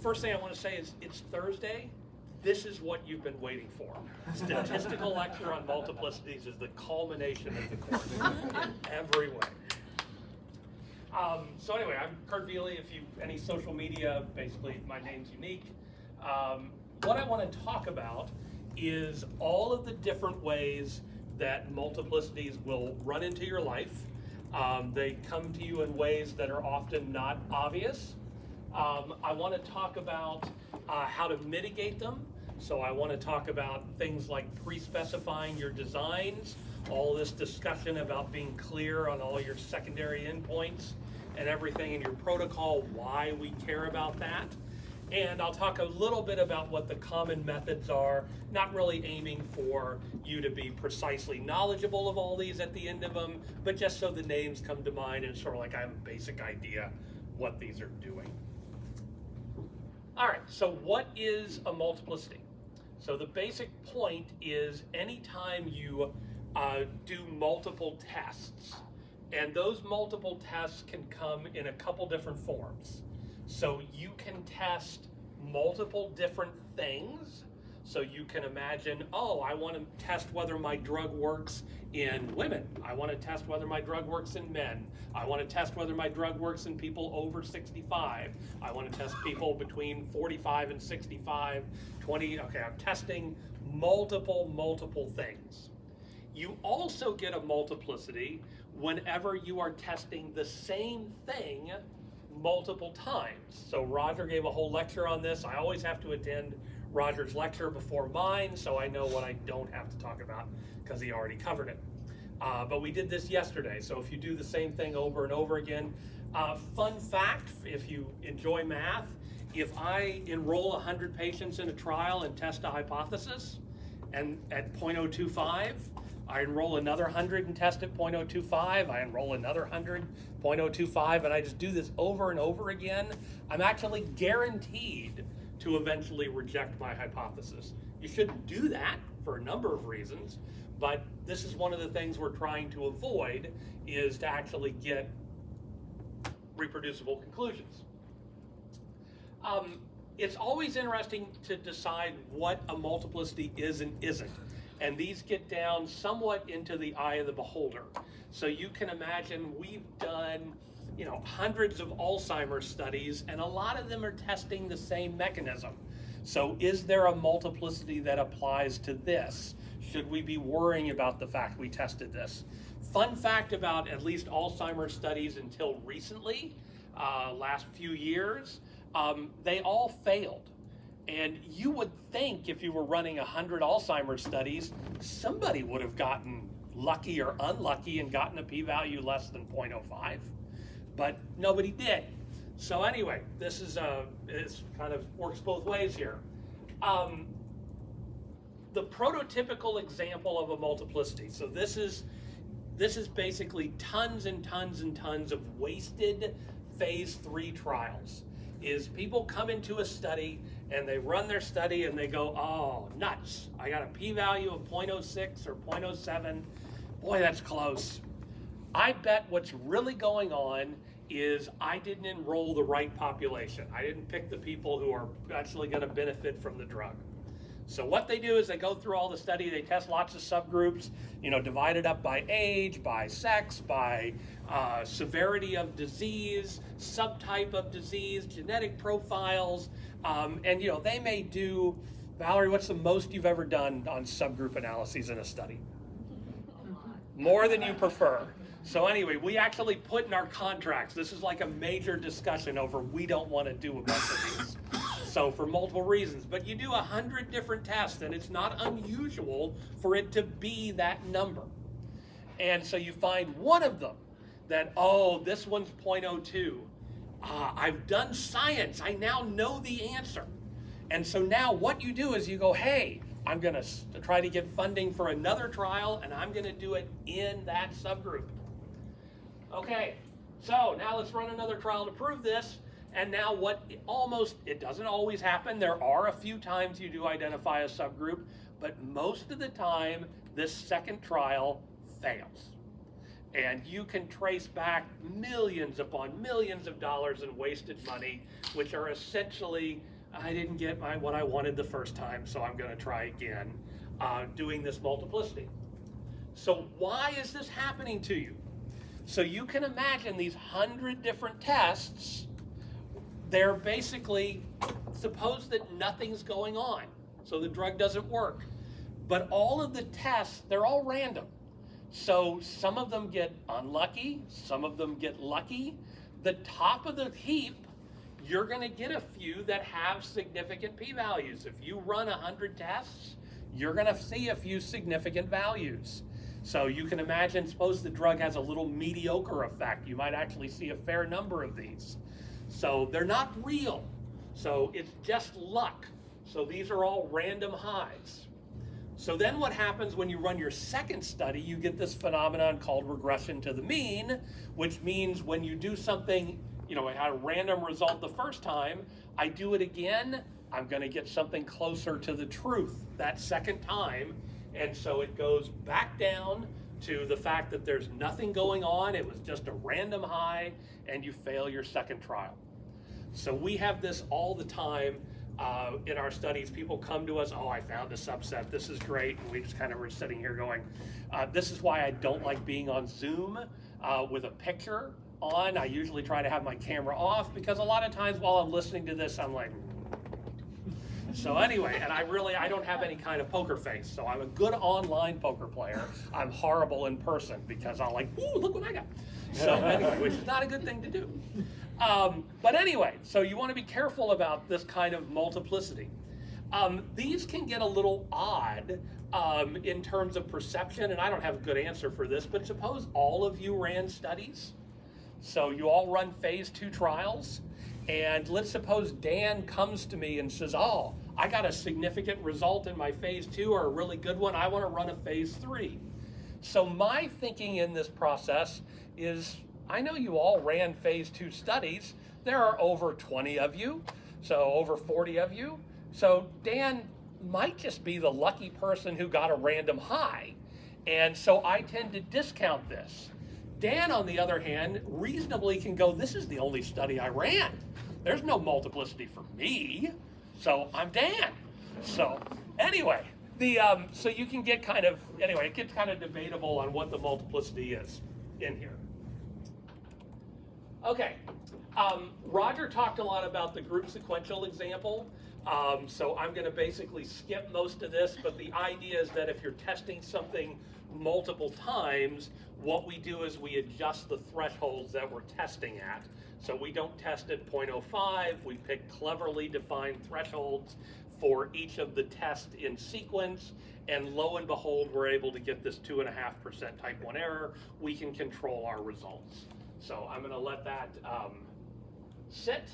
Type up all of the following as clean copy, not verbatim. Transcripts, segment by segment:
first thing I want to say is it's Thursday. This is what you've been waiting for. Statistical lecture on multiplicities is the culmination of the course in every way. So anyway, I'm Kert Viele. If you any social media, basically my name's unique. What I want to talk about is all of the different ways that multiplicities will run into your life. They come to you in ways that are often not obvious. I want to talk about how to mitigate them. So I want to talk about things like pre-specifying your designs, all this discussion about being clear on all your secondary endpoints and everything in your protocol, why we care about that. And I'll talk a little bit about what the common methods are, not really aiming for you to be precisely knowledgeable of all these at the end of them, but just so the names come to mind and sort of like I have a basic idea what these are doing. All right, so what is a multiplicity? So the basic point is anytime you do multiple tests, and those multiple tests can come in a couple different forms. So you can test multiple different things. So you can imagine, oh, I want to test whether my drug works in women. I want to test whether my drug works in men. I want to test whether my drug works in people over 65. I want to test people between 45 and 65, 20. Okay, I'm testing multiple things. You also get a multiplicity whenever you are testing the same thing multiple times. So Roger gave a whole lecture on this. I always have to attend Roger's lecture before mine, so I know what I don't have to talk about because he already covered it. But we did this yesterday, so if you do the same thing over and over again, fun fact, if you enjoy math, if I enroll 100 patients in a trial and test a hypothesis, and at 0.025, I enroll another 100 and test at 0.025, I enroll another 100, 0.025, and I just do this over and over again, I'm actually guaranteed to eventually reject my hypothesis. You shouldn't do that for a number of reasons, but this is one of the things we're trying to avoid, is to actually get reproducible conclusions. It's always interesting to decide what a multiplicity is and isn't. And these get down somewhat into the eye of the beholder. So you can imagine we've done, hundreds of Alzheimer's studies, and a lot of them are testing the same mechanism. So is there a multiplicity that applies to this? Should we be worrying about the fact we tested this? Fun fact about at least Alzheimer's studies until recently, last few years, they all failed. And you would think if you were running 100 Alzheimer's studies, somebody would have gotten lucky or unlucky and gotten a p-value less than 0.05, but nobody did. So anyway, this is it's kind of works both ways here. The prototypical example of a multiplicity. So this is basically tons and tons and tons of wasted phase 3 trials. Is people come into a study and they run their study and they go, oh, nuts. I got a p-value of 0.06 or 0.07. Boy, that's close. I bet what's really going on is I didn't enroll the right population. I didn't pick the people who are actually going to benefit from the drug. So what they do is they go through all the study, they test lots of subgroups, divided up by age, by sex, by severity of disease, subtype of disease, genetic profiles, and they may do, Valerie, what's the most you've ever done on subgroup analyses in a study? More than you prefer. So anyway, we actually put in our contracts, this is like a major discussion over we don't want to do a bunch of these. So for multiple reasons, but you do 100 different tests and it's not unusual for it to be that number. And so you find one of them that, oh, this one's 0.02. I've done science, I now know the answer. And so now what you do is you go, hey, I'm gonna try to get funding for another trial and I'm gonna do it in that subgroup. Okay, so now let's run another trial to prove this. And now it doesn't always happen. There are a few times you do identify a subgroup, but most of the time, this second trial fails. And you can trace back millions upon millions of dollars in wasted money, which are essentially, I didn't get what I wanted the first time, so I'm going to try again, doing this multiplicity. So why is this happening to you? So you can imagine these 100 different tests. They're basically, suppose that nothing's going on, so the drug doesn't work. But all of the tests, they're all random. So some of them get unlucky, some of them get lucky. The top of the heap, you're going to get a few that have significant p-values. If you run 100 tests, you're going to see a few significant values. So you can imagine, suppose the drug has a little mediocre effect. You might actually see a fair number of these. So they're not real. So it's just luck. So these are all random highs. So then what happens when you run your second study, you get this phenomenon called regression to the mean, which means when you do something, I had a random result the first time, I do it again, I'm going to get something closer to the truth that second time. And so it goes back down to the fact that there's nothing going on, it was just a random high, and you fail your second trial. So we have this all the time. In our studies, people come to us, I found a subset, this is great, and we just kind of were sitting here going, this is why I don't like being on Zoom with a picture on. I usually try to have my camera off, because a lot of times while I'm listening to this, I'm like, so anyway, and I don't have any kind of poker face, so I'm a good online poker player. I'm horrible in person, because I'm like, ooh, look what I got. So anyway, which is not a good thing to do. But anyway, so you want to be careful about this kind of multiplicity. These can get a little odd in terms of perception, and I don't have a good answer for this, but suppose all of you ran studies. So you all run phase 2 trials, and let's suppose Dan comes to me and says, I got a significant result in my phase 2, or a really good one, I want to run a phase 3. So my thinking in this process is, I know you all ran phase 2 studies. There are over 20 of you, so over 40 of you. So Dan might just be the lucky person who got a random high. And so I tend to discount this. Dan, on the other hand, reasonably can go, this is the only study I ran. There's no multiplicity for me, so I'm Dan. So anyway, so you can get it gets kind of debatable on what the multiplicity is in here. Okay, Roger talked a lot about the group sequential example, so I'm going to basically skip most of this, but the idea is that if you're testing something multiple times, what we do is we adjust the thresholds that we're testing at. So we don't test at 0.05, we pick cleverly defined thresholds for each of the tests in sequence, and lo and behold, we're able to get this 2.5% type 1 error. We can control our results. So I'm going to let that sit.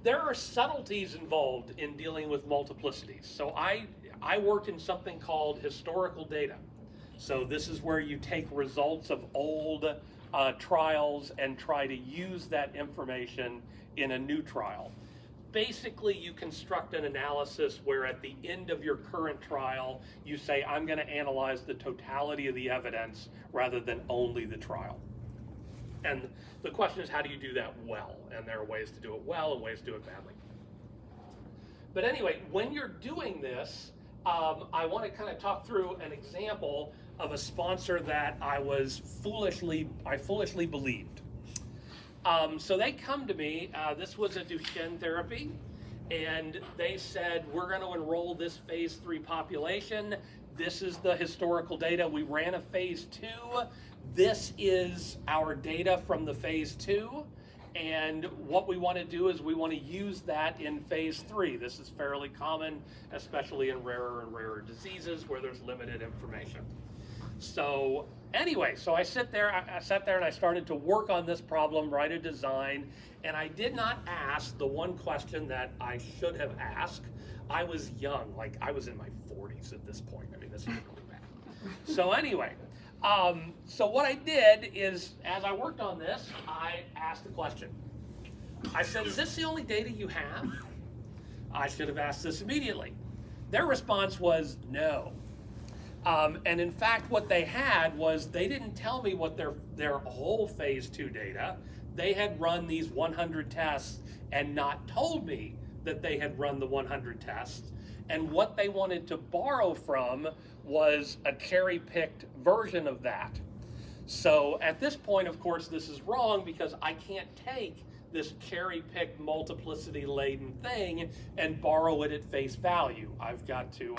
There are subtleties involved in dealing with multiplicities. So I worked in something called historical data. So this is where you take results of old trials and try to use that information in a new trial. Basically, you construct an analysis where at the end of your current trial, you say, I'm going to analyze the totality of the evidence rather than only the trial. And the question is, how do you do that well? And there are ways to do it well and ways to do it badly. But anyway, when you're doing this, I want to kind of talk through an example of a sponsor that I foolishly believed. So they come to me, this was a Duchenne therapy, and they said, we're going to enroll this phase 3 population. This is the historical data. We ran a phase 2. This is our data from the phase 2. And what we want to do is we want to use that in phase 3. This is fairly common, especially in rarer and rarer diseases where there's limited information. So anyway, so I sat there and I started to work on this problem, write a design, and I did not ask the one question that I should have asked. I was young, like I was in my 40s at this point. I mean, this is really bad. So anyway, so what I did is, as I worked on this, I asked the question. I said, is this the only data you have? I should have asked this immediately. Their response was no. And in fact, what they had was they didn't tell me what their whole phase 2 data. They had run these 100 tests and not told me that they had run the 100 tests. And what they wanted to borrow from was a cherry-picked version of that. So at this point, of course, this is wrong because I can't take this cherry-picked multiplicity-laden thing and borrow it at face value. I've got to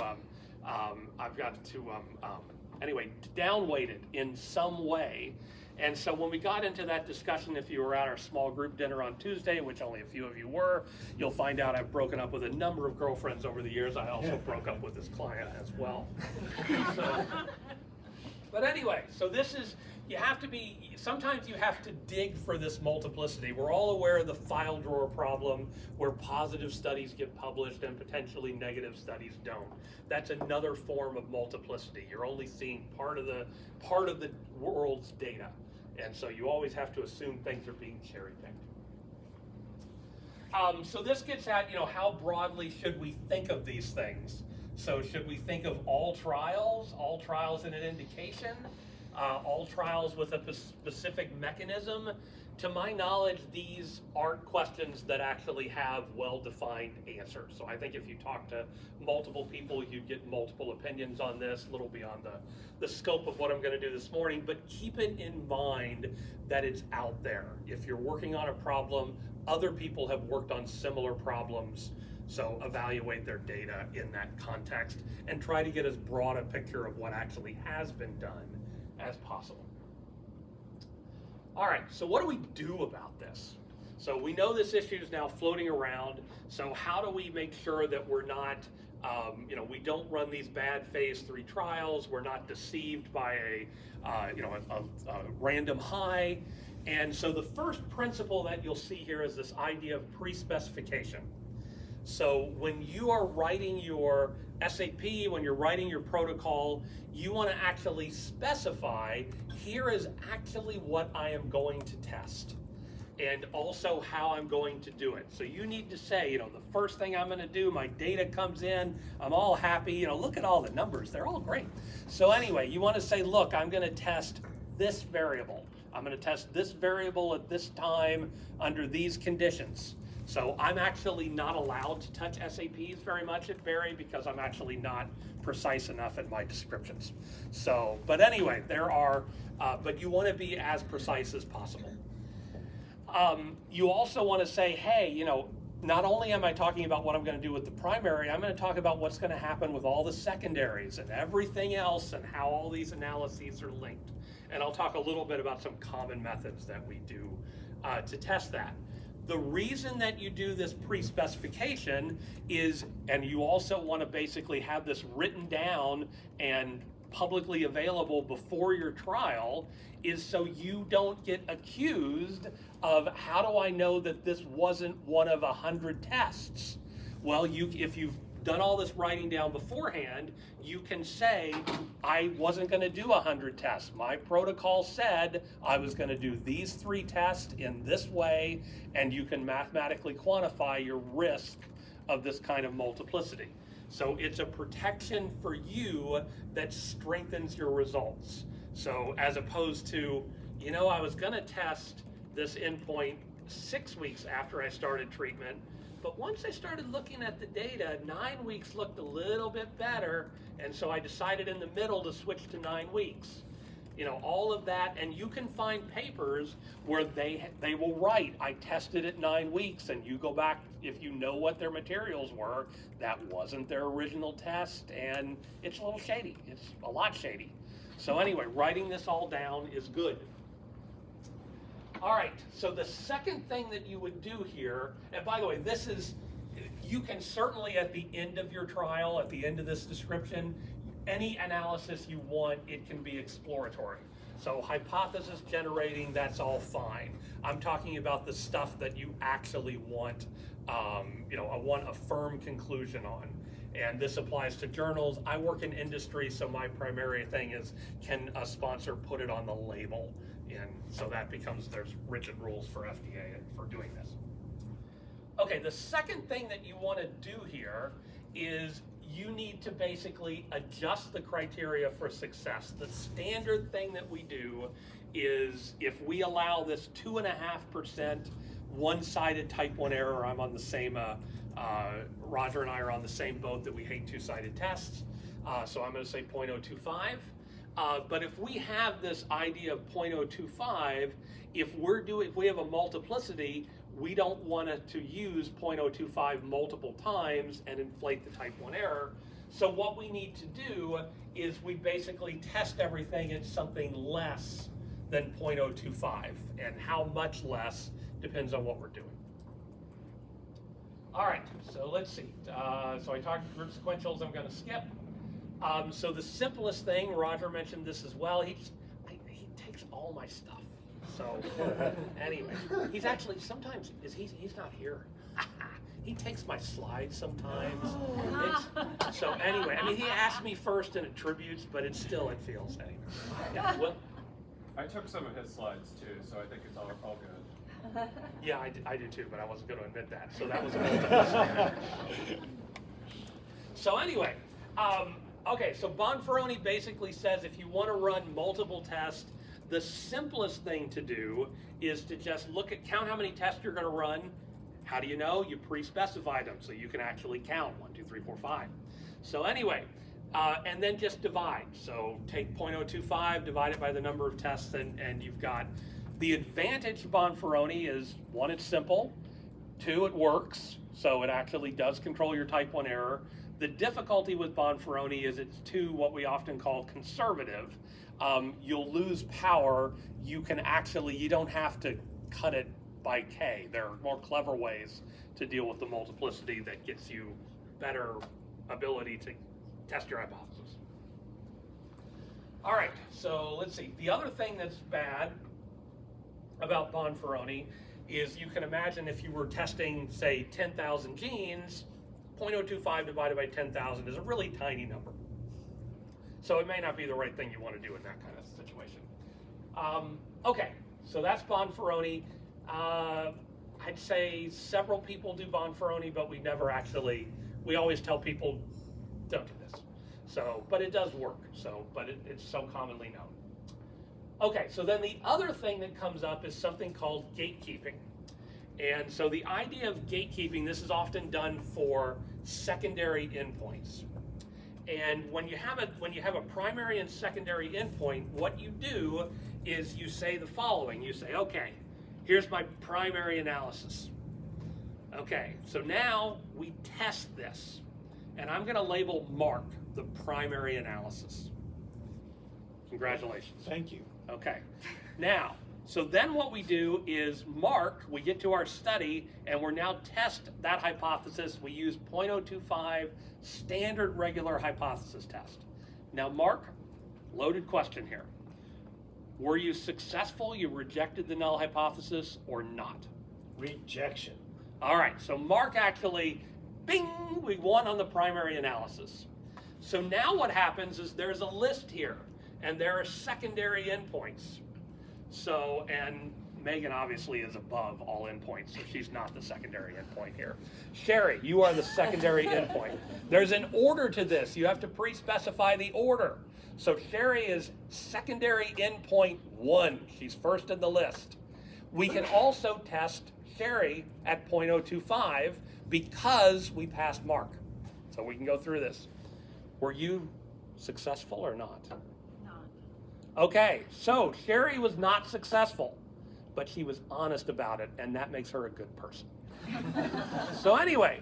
anyway, downweight it in some way. And so when we got into that discussion, if you were at our small group dinner on Tuesday, which only a few of you were, you'll find out I've broken up with a number of girlfriends over the years. I also broke up with this client as well. But anyway, so this is, sometimes you have to dig for this multiplicity. We're all aware of the file drawer problem where positive studies get published and potentially negative studies don't. That's another form of multiplicity. You're only seeing part of the world's data. And so you always have to assume things are being cherry-picked. So this gets at, how broadly should we think of these things? So should we think of all trials in an indication, all trials with a specific mechanism? To my knowledge, these aren't questions that actually have well-defined answers. So I think if you talk to multiple people, you'd get multiple opinions on this, a little beyond the scope of what I'm going to do this morning, but keep it in mind that it's out there. If you're working on a problem, other people have worked on similar problems. So evaluate their data in that context and try to get as broad a picture of what actually has been done as possible. All right, so what do we do about this? So we know this issue is now floating around. So how do we make sure that we're not, we don't run these bad phase 3 trials, we're not deceived by a random high? And so the first principle that you'll see here is this idea of pre-specification. So when you are writing your SAP, when you're writing your protocol, you want to actually specify, here is actually what I am going to test, and also how I'm going to do it. So you need to say, the first thing I'm going to do, my data comes in, I'm all happy, look at all the numbers, they're all great. So anyway, you want to say, look, I'm going to test this variable. I'm going to test this variable at this time under these conditions. So I'm actually not allowed to touch SAPs very much at Berry because I'm actually not precise enough in my descriptions. So, but anyway, but you want to be as precise as possible. You also want to say, hey, not only am I talking about what I'm going to do with the primary, I'm going to talk about what's going to happen with all the secondaries and everything else and how all these analyses are linked. And I'll talk a little bit about some common methods that we do to test that. The reason that you do this pre-specification is, and you also want to basically have this written down and publicly available before your trial, is so you don't get accused of, how do I know that this wasn't one of 100 tests? Well, if you've done all this writing down beforehand, you can say, I wasn't going to do 100 tests. My protocol said I was going to do these 3 tests in this way, and you can mathematically quantify your risk of this kind of multiplicity. So it's a protection for you that strengthens your results. So as opposed to, I was going to test this endpoint 6 weeks after I started treatment, but once I started looking at the data, 9 weeks looked a little bit better, and so I decided in the middle to switch to 9 weeks. All of that, and you can find papers where they will write, I tested at 9 weeks, and you go back, if you know what their materials were, that wasn't their original test, and it's a little shady. It's a lot shady. So anyway, writing this all down is good. All right, so the second thing that you would do here, and by the way, you can certainly at the end of your trial, at the end of this description, any analysis you want, it can be exploratory. So hypothesis generating, that's all fine. I'm talking about the stuff that you actually want, a firm conclusion on. And this applies to journals. I work in industry, so my primary thing is, can a sponsor put it on the label? And so that becomes, there's rigid rules for FDA for doing this. Okay, the second thing that you want to do here is you need to basically adjust the criteria for success. The standard thing that we do is if we allow this 2.5% one-sided type 1 error, I'm on the same, Roger and I are on the same boat that we hate two-sided tests, so I'm going to say 0.025. But if we have this idea of 0.025, if we have a multiplicity, we don't want to use 0.025 multiple times and inflate the type 1 error. So what we need to do is we basically test everything at something less than 0.025, and how much less depends on what we're doing. All right, so let's see. So I talked group sequentials, I'm going to skip. So the simplest thing, Roger mentioned this as well, he takes all my stuff. So anyway, he's actually, sometimes, he's not here. He takes my slides sometimes. So anyway, I mean, he asked me first and attributes, but it feels anyway. Yeah, well, I took some of his slides too, so I think it's all good. Yeah, I do too, but I wasn't going to admit that. So that was a multiplicity. So anyway, okay, so Bonferroni basically says if you want to run multiple tests, the simplest thing to do is to just count how many tests you're going to run. How do you know? You pre-specify them so you can actually count 1, 2, 3, 4, 5. So anyway, and then just divide. So take 0.025, divide it by the number of tests, and you've got the advantage of Bonferroni is 1, it's simple, 2, it works, so it actually does control your type 1 error. The difficulty with Bonferroni is it's too what we often call conservative. You'll lose power. You don't have to cut it by K. There are more clever ways to deal with the multiplicity that gets you better ability to test your hypothesis. All right, so let's see. The other thing that's bad about Bonferroni is you can imagine if you were testing, say, 10,000 genes, 0.025 divided by 10,000 is a really tiny number. So it may not be the right thing you want to do in that kind of situation. Okay, so that's Bonferroni. I'd say several people do Bonferroni, but we always tell people, don't do this. So, but it does work, but it's so commonly known. Okay, so then the other thing that comes up is something called gatekeeping. And so the idea of gatekeeping, this is often done for secondary endpoints. And when you have a primary and secondary endpoint, what you do is you say the following. You say, okay, here's my primary analysis. Okay, so now we test this. And I'm going to label Mark the primary analysis. Congratulations. Thank you. Okay, now, so then what we do is we get to our study, and we're now test that hypothesis. We use 0.025 standard regular hypothesis test. Now, Mark, loaded question here. Were you successful? You rejected the null hypothesis or not? Rejection. All right, so Mark actually, bing, we won on the primary analysis. So now what happens is there's a list here, and there are secondary endpoints. So, and Megan obviously is above all endpoints, so she's not the secondary endpoint here. Sherry, you are the secondary endpoint. There's an order to this. You have to pre-specify the order. So Sherry is secondary endpoint 1. She's first in the list. We can also test Sherry at 0.025 because we passed Mark. So we can go through this. Were you successful or not? Okay, so Sherry was not successful, but she was honest about it, and that makes her a good person. So anyway,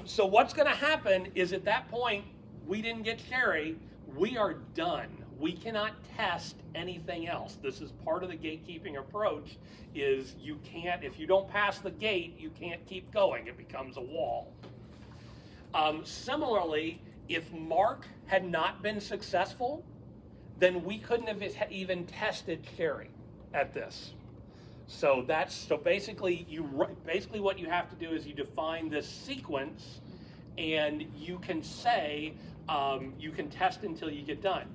so what's going to happen is at that point, we didn't get Sherry, we are done. We cannot test anything else. This is part of the gatekeeping approach, is you can't, if you don't pass the gate, you can't keep going. It becomes a wall. Similarly, if Mark had not been successful, then we couldn't have even tested Sherry at this. So basically what you have to do is you define this sequence, and you can say you can test until you get done.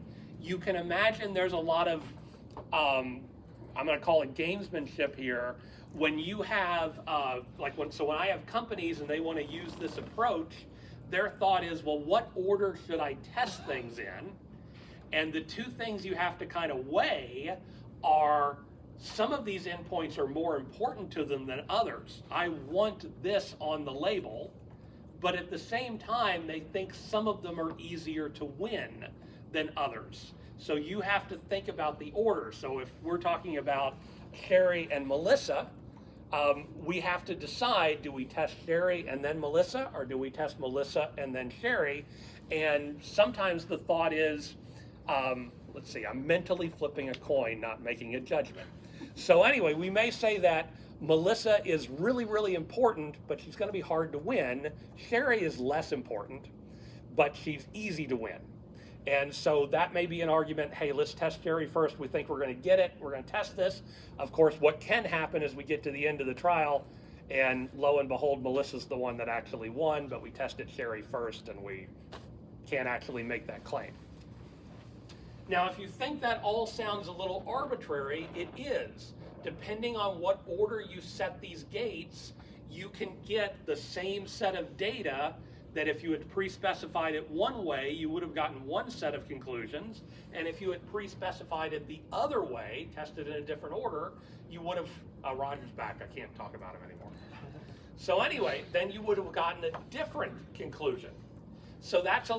You can imagine there's a lot of I'm going to call it gamesmanship here. When you have when I have companies and they want to use this approach, their thought is, well, what order should I test things in? And the two things you have to kind of weigh are, some of these endpoints are more important to them than others. I want this on the label, but at the same time, they think some of them are easier to win than others. So you have to think about the order. So if we're talking about Sherry and Melissa, we have to decide, do we test Sherry and then Melissa, or do we test Melissa and then Sherry? And sometimes the thought is, let's see, I'm mentally flipping a coin, not making a judgment. So anyway, we may say that Melissa is really, really important, but she's going to be hard to win. Sherry is less important, but she's easy to win. And so that may be an argument, hey, let's test Sherry first. We think we're going to get it. We're going to test this. Of course, what can happen is we get to the end of the trial, and lo and behold, Melissa's the one that actually won, but we tested Sherry first, and we can't actually make that claim. Now, if you think that all sounds a little arbitrary, it is. Depending on what order you set these gates, you can get the same set of data that if you had pre-specified it one way, you would have gotten one set of conclusions. And if you had pre-specified it the other way, tested in a different order, you would have, Roger's back, I can't talk about him anymore. So anyway, then you would have gotten a different conclusion. So that's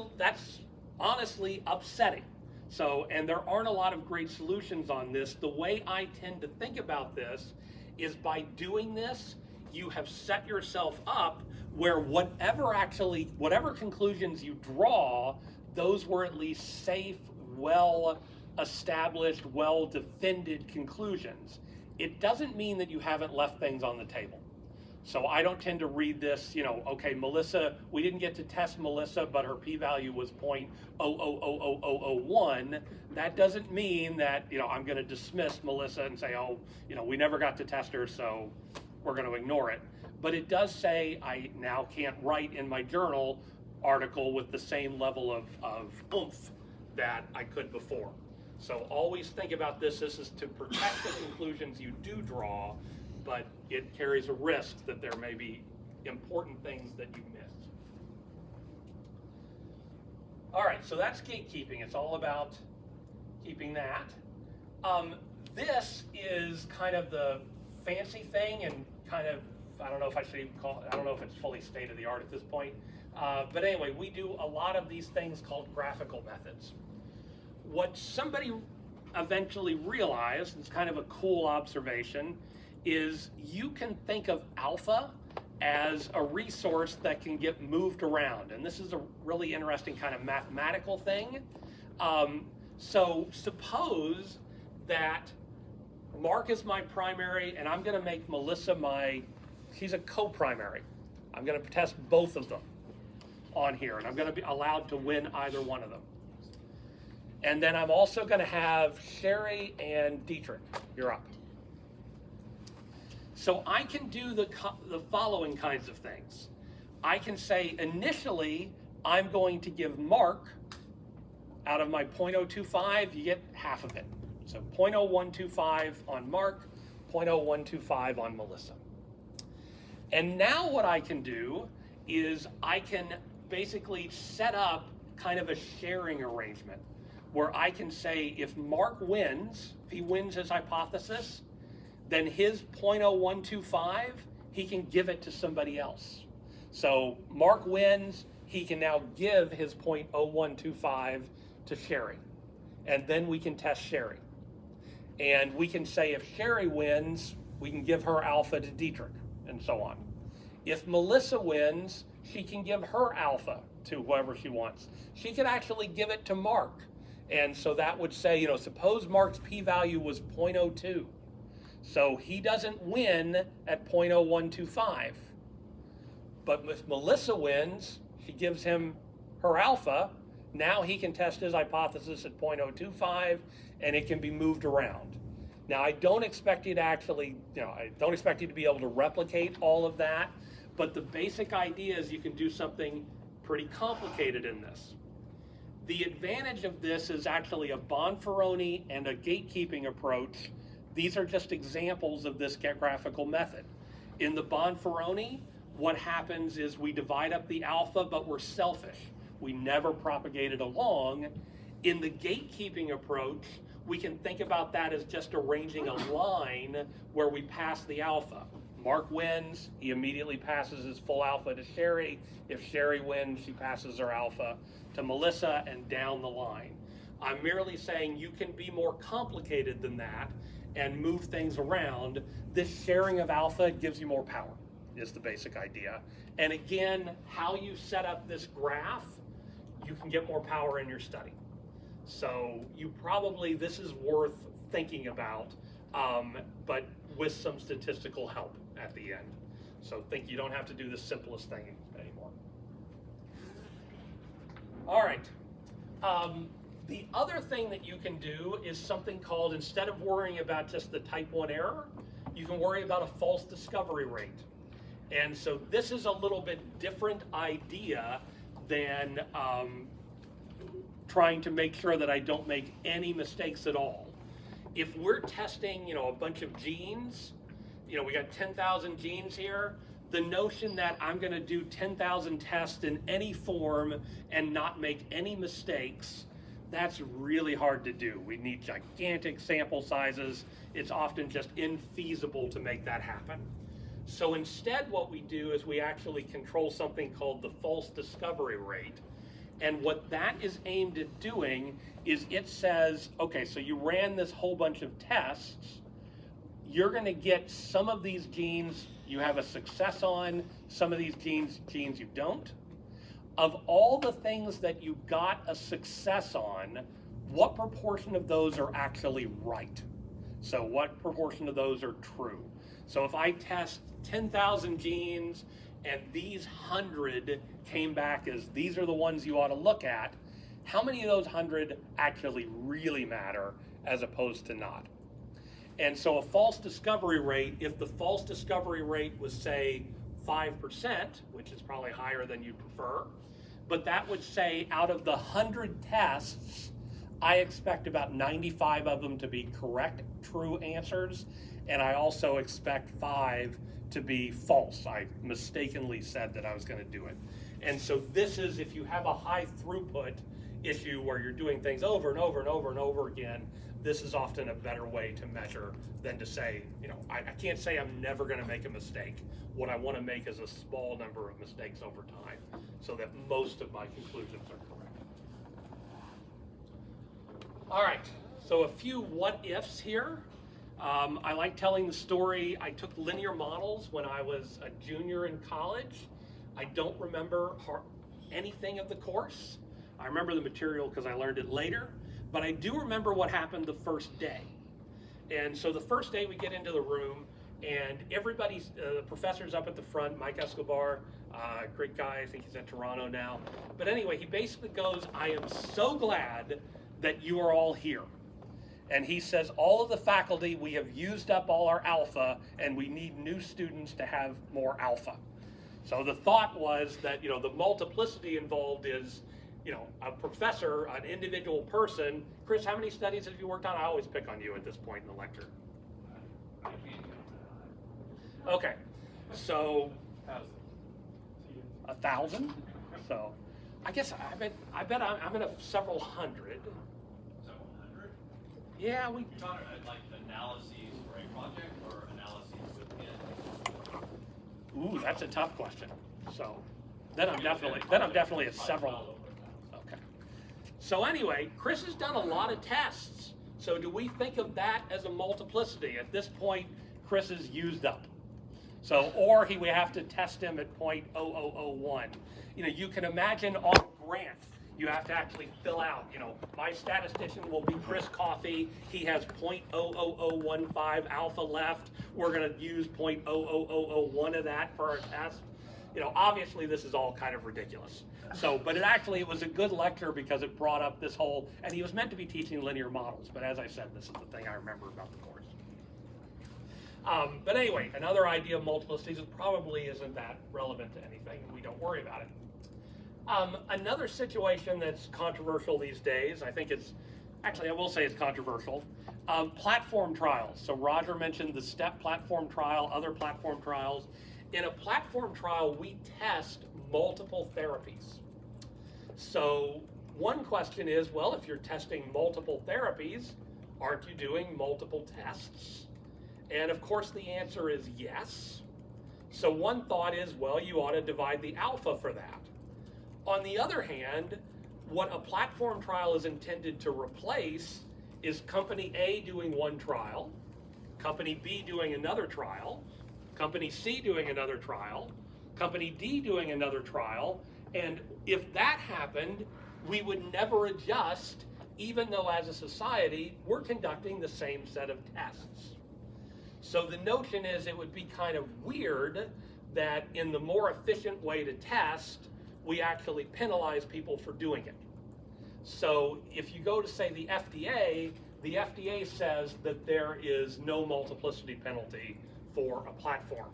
honestly upsetting. So, and there aren't a lot of great solutions on this. The way I tend to think about this is, by doing this, you have set yourself up where whatever conclusions you draw, those were at least safe, well-established, well-defended conclusions. It doesn't mean that you haven't left things on the table. So I don't tend to read this, okay, Melissa, we didn't get to test Melissa, but her p-value was 0.000001. That doesn't mean that, I'm going to dismiss Melissa and say, we never got to test her, so we're going to ignore it. But it does say I now can't write in my journal article with the same level of oomph that I could before. So always think about this. This is to protect the conclusions you do draw, but it carries a risk that there may be important things that you missed. All right, so that's gatekeeping. It's all about keeping that. This is kind of the fancy thing, and kind of, I don't know if I should even call it, I don't know if it's fully state of the art at this point. But anyway, we do a lot of these things called graphical methods. What somebody eventually realized, it's kind of a cool observation, is you can think of alpha as a resource that can get moved around. And this is a really interesting kind of mathematical thing. So suppose that Mark is my primary, and I'm going to make Melissa she's a co-primary. I'm going to test both of them on here, and I'm going to be allowed to win either one of them. And then I'm also going to have Sherry and Dietrich. You're up. So I can do the following kinds of things. I can say, initially, I'm going to give Mark, out of my 0.025, you get half of it. So 0.0125 on Mark, 0.0125 on Melissa. And now what I can do is I can basically set up kind of a sharing arrangement where I can say, if Mark wins, if he wins his hypothesis, then his 0.0125, he can give it to somebody else. So Mark wins, he can now give his 0.0125 to Sherry. And then we can test Sherry. And we can say, if Sherry wins, we can give her alpha to Dietrich, and so on. If Melissa wins, she can give her alpha to whoever she wants. She could actually give it to Mark. And so that would say, suppose Mark's p-value was 0.02. So he doesn't win at 0.0125. But if Melissa wins, she gives him her alpha. Now he can test his hypothesis at 0.025, and it can be moved around. Now, I don't expect you to actually, I don't expect you to be able to replicate all of that, but the basic idea is you can do something pretty complicated in this. The advantage of this is actually a Bonferroni and a gatekeeping approach. These are just examples of this graphical method. In the Bonferroni, what happens is we divide up the alpha, but we're selfish. We never propagate it along. In the gatekeeping approach, we can think about that as just arranging a line where we pass the alpha. Mark wins, he immediately passes his full alpha to Sherry. If Sherry wins, she passes her alpha to Melissa, and down the line. I'm merely saying you can be more complicated than that and move things around. This sharing of alpha gives you more power, is the basic idea. And again, how you set up this graph, you can get more power in your study. So this is worth thinking about, but with some statistical help at the end. So think you don't have to do the simplest thing anymore. All right. The other thing that you can do is something called, instead of worrying about just the type 1 error, you can worry about a false discovery rate. And so this is a little bit different idea than trying to make sure that I don't make any mistakes at all. If we're testing, a bunch of genes, we got 10,000 genes here, the notion that I'm going to do 10,000 tests in any form and not make any mistakes, that's really hard to do. We need gigantic sample sizes. It's often just infeasible to make that happen. So instead what we do is we actually control something called the false discovery rate. And what that is aimed at doing is it says, okay, so you ran this whole bunch of tests, you're going to get some of these genes you have a success on, some of these genes you don't. Of all the things that you got a success on, what proportion of those are actually right? So what proportion of those are true? So if I test 10,000 genes and these 100 came back as these are the ones you ought to look at, how many of those 100 actually really matter as opposed to not? And so a false discovery rate, if the false discovery rate was, say, 5%, which is probably higher than you'd prefer, but that would say out of the 100 tests, I expect about 95 of them to be correct, true answers, and I also expect 5 to be false. I mistakenly said that I was going to do it. And so this is, if you have a high throughput issue where you're doing things over and over and over and over again, this is often a better way to measure than to say, I can't say I'm never going to make a mistake. What I want to make is a small number of mistakes over time so that most of my conclusions are correct. All right, so a few what ifs here. I like telling the story. I took linear models when I was a junior in college. I don't remember anything of the course. I remember the material because I learned it later, but I do remember what happened the first day. And so the first day we get into the room and everybody's, the professor's up at the front, Mike Escobar, great guy, I think he's at Toronto now. But anyway, he basically goes, I am so glad that you are all here. And he says, all of the faculty, we have used up all our alpha and we need new students to have more alpha. So the thought was that, the multiplicity involved is, a professor, an individual person. Chris, how many studies have you worked on? I always pick on you at this point in the lecture. Okay, so 1,000. So I guess I bet I'm in several hundred. Several hundred? Yeah, we. You're talking about like analyses for a project or analyses within? Ooh, that's a tough question. So then I'm definitely at several. Okay. So anyway, Chris has done a lot of tests. So do we think of that as a multiplicity? At this point, Chris is used up. So, or we have to test him at 0.0001. You can imagine on a grant, you have to actually fill out, my statistician will be Chris Coffey. He has 0.00015 alpha left. We're going to use 0.00001 of that for our test. Obviously this is all kind of ridiculous. So, but it was a good lecture because it brought up this whole, and he was meant to be teaching linear models, but as I said, this is the thing I remember about the course. But anyway, another idea of multiplicities probably isn't that relevant to anything, and we don't worry about it. Another situation that's controversial these days, I will say it's controversial, platform trials. So Roger mentioned the STEP platform trial, other platform trials, In a platform trial, we test multiple therapies. So one question is, well, if you're testing multiple therapies, aren't you doing multiple tests? And of course the answer is yes. So one thought is, well, you ought to divide the alpha for that. On the other hand, what a platform trial is intended to replace is company A doing one trial, company B doing another trial, company C doing another trial, company D doing another trial, and if that happened, we would never adjust, even though as a society, we're conducting the same set of tests. So the notion is it would be kind of weird that in the more efficient way to test, we actually penalize people for doing it. So if you go to, say, the FDA says that there is no multiplicity penalty for a platform.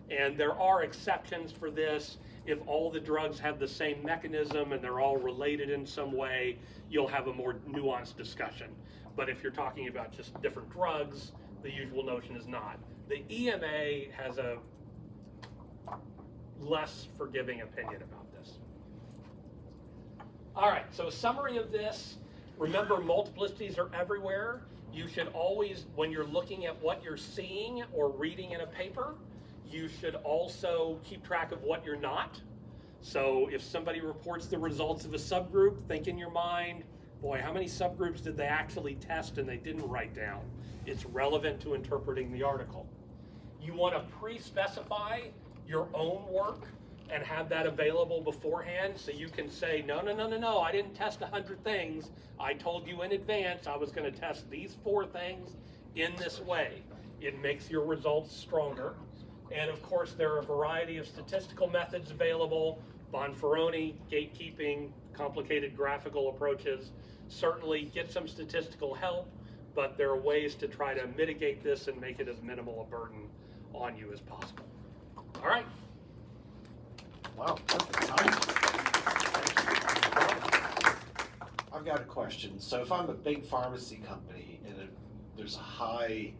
And there are exceptions for this. If all the drugs have the same mechanism and they're all related in some way, you'll have a more nuanced discussion. But if you're talking about just different drugs, the usual notion is not. The EMA has a less forgiving opinion about this. All right, so a summary of this. Remember, multiplicities are everywhere. You should always, when you're looking at what you're seeing or reading in a paper, you should also keep track of what you're not. So if somebody reports the results of a subgroup, think in your mind, boy, how many subgroups did they actually test and they didn't write down? It's relevant to interpreting the article. You want to pre-specify your own work and have that available beforehand so you can say, no, I didn't test 100 things. I told you in advance I was going to test these 4 things in this way. It makes your results stronger. And of course, there are a variety of statistical methods available, Bonferroni, gatekeeping, complicated graphical approaches. Certainly get some statistical help, but there are ways to try to mitigate this and make it as minimal a burden on you as possible. All right. Wow, perfect time. I've got a question. So if I'm a big pharmacy company and there's a high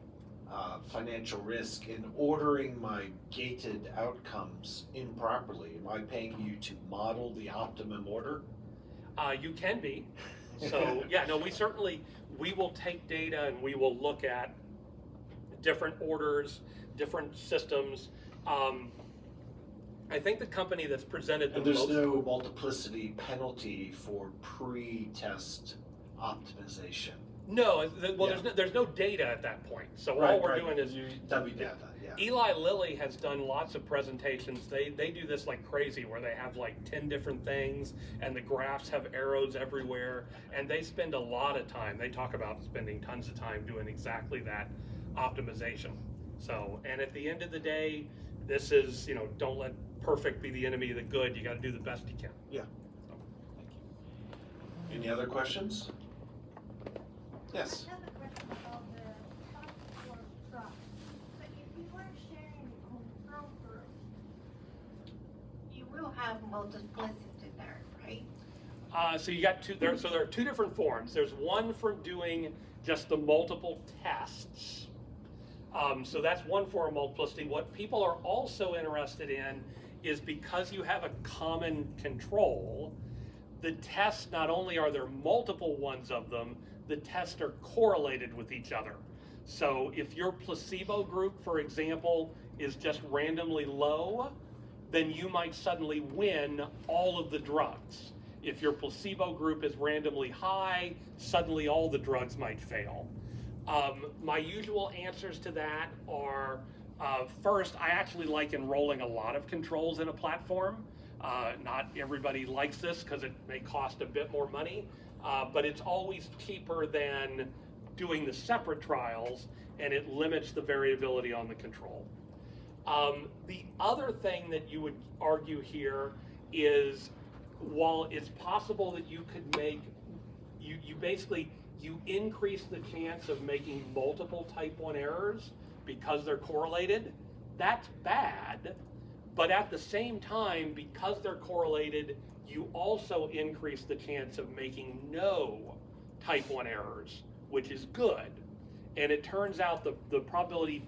financial risk in ordering my gated outcomes improperly, am I paying you to model the optimum order? You can be. So yeah, no, we will take data and we will look at different orders, different systems. I think the company that's presented the most... And there's no multiplicity penalty for pre-test optimization? No, there's no data at that point. So all we're doing is... W-data, yeah. Eli Lilly has done lots of presentations. They do this like crazy where they have like 10 different things and the graphs have arrows everywhere and they spend a lot of time. They talk about spending tons of time doing exactly that optimization. So, and at the end of the day, this is, don't let perfect be the enemy of the good. You got to do the best you can. Yeah. So, thank you. Any other questions? Yes. I have a question about the platform trial. So if you are sharing the control group, you will have multiplicity there, right? So you got two there. So there are 2 different forms. There's one for doing just the multiple tests. So that's one form of multiplicity. What people are also interested in is because you have a common control, the tests, not only are there multiple ones of them, the tests are correlated with each other. So if your placebo group, for example, is just randomly low, then you might suddenly win all of the drugs. If your placebo group is randomly high, suddenly all the drugs might fail. My usual answers to that are, first, I actually like enrolling a lot of controls in a platform. Not everybody likes this because it may cost a bit more money, but it's always cheaper than doing the separate trials, and it limits the variability on the control. The other thing that you would argue here is, while it's possible that you could make, you increase the chance of making multiple type 1 errors because they're correlated. That's bad, but at the same time, because they're correlated, you also increase the chance of making no type 1 errors, which is good. And it turns out the probability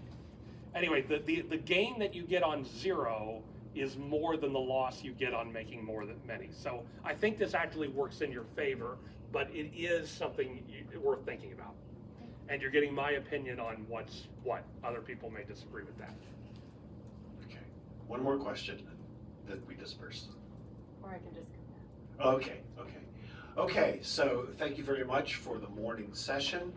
anyway, the gain that you get on 0 is more than the loss you get on making more than many. So I think this actually works in your favor, but it is something worth thinking about. And you're getting my opinion on what's what. Other people may disagree with that. Okay, one more question, then we disperse. Or I can just come back. Okay, so thank you very much for the morning session.